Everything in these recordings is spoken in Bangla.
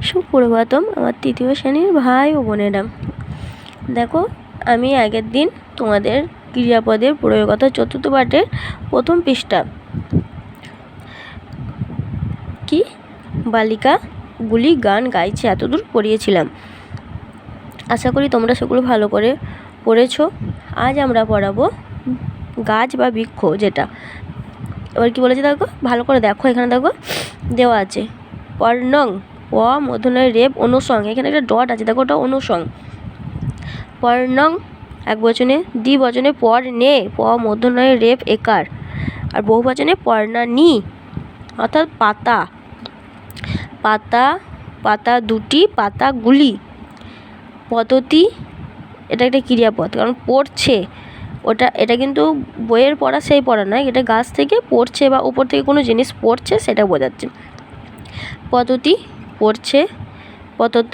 সুপ্রভাতম আমার তৃতীয় শ্রেণীর ভাই ও বোনেরা। দেখো, আমি আগের দিন তোমাদের ক্রিয়াপদের প্রয়োগতা চতুর্থ পাঠের প্রথম পৃষ্ঠা কি বালিকাগুলি গান গাইছে এতদূর পড়িয়েছিলাম। আশা করি তোমরা সেগুলো ভালো করে পড়েছো। আজ আমরা পড়াবো গাছ বা বৃক্ষ, যেটা এবার কি বলেছে দেখো, ভালো করে দেখো। এখানে দেখো দেওয়া আছে পর্ণং প মূর্ধন্য রেপ অনুসং, এখানে একটা ডট আছে, দেখো ওটা অনুসং। পর্ণং এক বচনে, দ্বিবচনে পর নে প মূর্ধন্য রেপ একার, আর বহু বচনে পর্ণানি অর্থাৎ পাতা। পাতা, পাতা দুটি, পাতাগুলি। পদ্ধতি, এটা একটা ক্রিয়াপদ, কারণ পড়ছে এটা কিন্তু বইয়ের পড়া সেই পড়া নয়, এটা গাছ থেকে পড়ছে বা উপর থেকে কোনো জিনিস পড়ছে সেটা বোঝাচ্ছে। পদ্ধতি পড়ছে, পতত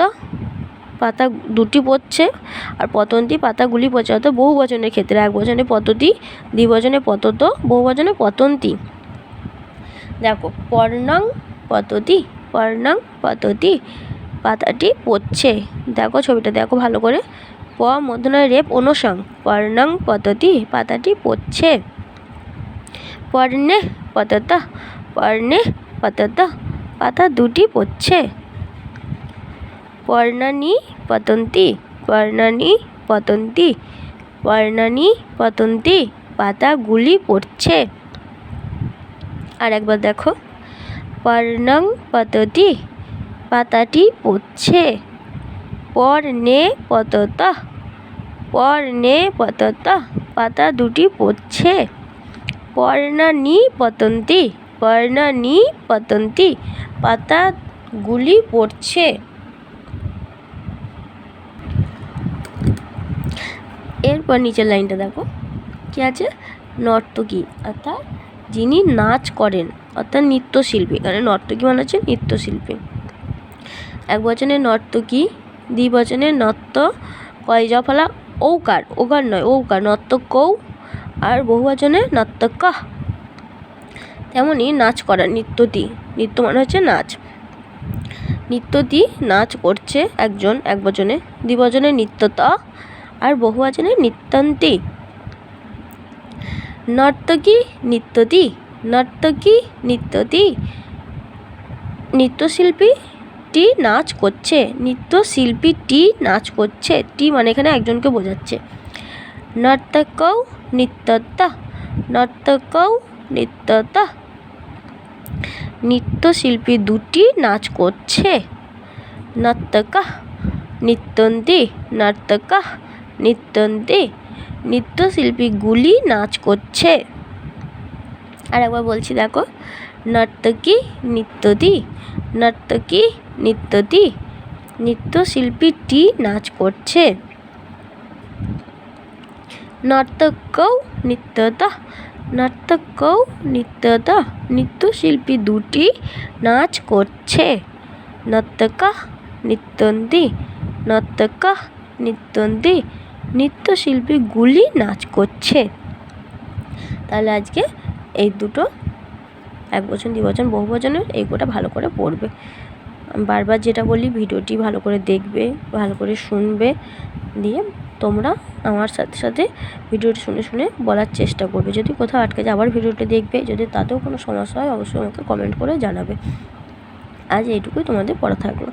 পাতা দুটি পড়ছে, আর পতন্তি পাতাগুলি পড়ছে, অর্থাৎ বহু বচনের ক্ষেত্রে এক বচনে পদ্ধতি, দ্বিবচনে পতত, বহু বচনে পতন্তি। দেখো পর্ণং পদ্ধতি, পর্ণং পদ্ধতি, পাতাটি পড়ছে। দেখো ছবিটা দেখো ভালো করে, প মূর্ধন্য রেপ অনুসং, পর্ণং পদ্ধতি, পাতাটি পড়ছে। পর্ণে পতত, পর্ণে পতত, পাতা দুটি পড়ছে। পর্ণানি পতন্তি, পর্ণানি পতন্তি, পর্ণানি পতন্তি, পাতাগুলি পড়ছে। আর একবার দেখো, পর্ণং পততি, পাতাটি পড়ছে। পর্ণে পতত, পর্ণে পতত, পাতা দুটি পড়ছে। পর্ণানি পতন্তি, পর্ণানি পতন্তি, পাতাগুলি পড়ছে। এরপর নিচের লাইনটা দেখো কি আছে, নর্তকী অর্থাৎ যিনি নাচ করেন, অর্থাৎ নৃত্যশিল্পী। এখানে নর্তকী মানে হচ্ছে নৃত্যশিল্পী। এক বচনে নর্তকী, দ্বিবচনে নর্ত, কয় জফলা ঔকার, ওকার নয় ঔকার, নর্তকৌ, আর বহু বচনে নর্তকা। তেমনই নাচ করা, নৃত্যতি, নৃত্য মানে হচ্ছে নাচ। নৃত্যতি নাচ করছে একজন, এক বচনে, দ্বিবচনে নৃত্যতা, আর বহু বচনে নৃত্যন্তি। নর্তকী নৃত্যতি, নর্তকী নৃত্যতি, নৃত্যশিল্পীটি নাচ করছে, নৃত্যশিল্পীটি নাচ করছে। টি মানে এখানে একজনকে বোঝাচ্ছে। নর্তকৌ নৃত্যতা, নর্তকৌ নৃত্যতা, নৃত্যশিল্পী দুটি নাচ করছে। নর্তকা নৃত্যন্তি, নর্তকা নৃত্যন্তি, নৃত্যশিল্পীগুলি নাচ করছে। আর একবার বলছি দেখো, নর্তকী নৃত্যতি, নর্তকী নৃত্যতি, নৃত্যশিল্পীটি নাচ করছে। নর্তকৌ নৃত্যতা, নর্তকৌ নৃত্যতা, নৃত্যশিল্পী দুটি নাচ করছে। নর্তকা নৃত্যন্তি, নর্তকা নৃত্যন্তি, নৃত্যশিল্পীগুলি নাচ করছে। তাহলে আজকে এই দুটো এক বচন, দ্বিবচন, বহু বচনের এই গোটা ভালো করে পড়বে। বারবার যেটা বলি, ভিডিওটি ভালো করে দেখবে, ভালো করে শুনবে, দিয়ে তোমরা আমার সাথে সাথে ভিডিওটি শুনে শুনে বলার চেষ্টা করবে। যদি কোথাও আটকে যায় আবার ভিডিওটি দেখবে, যদি তাতেও কোনো সমস্যা হয় অবশ্যই আমাকে কমেন্ট করে জানাবে। আজ এইটুকুই তোমাদের পড়া থাকলো।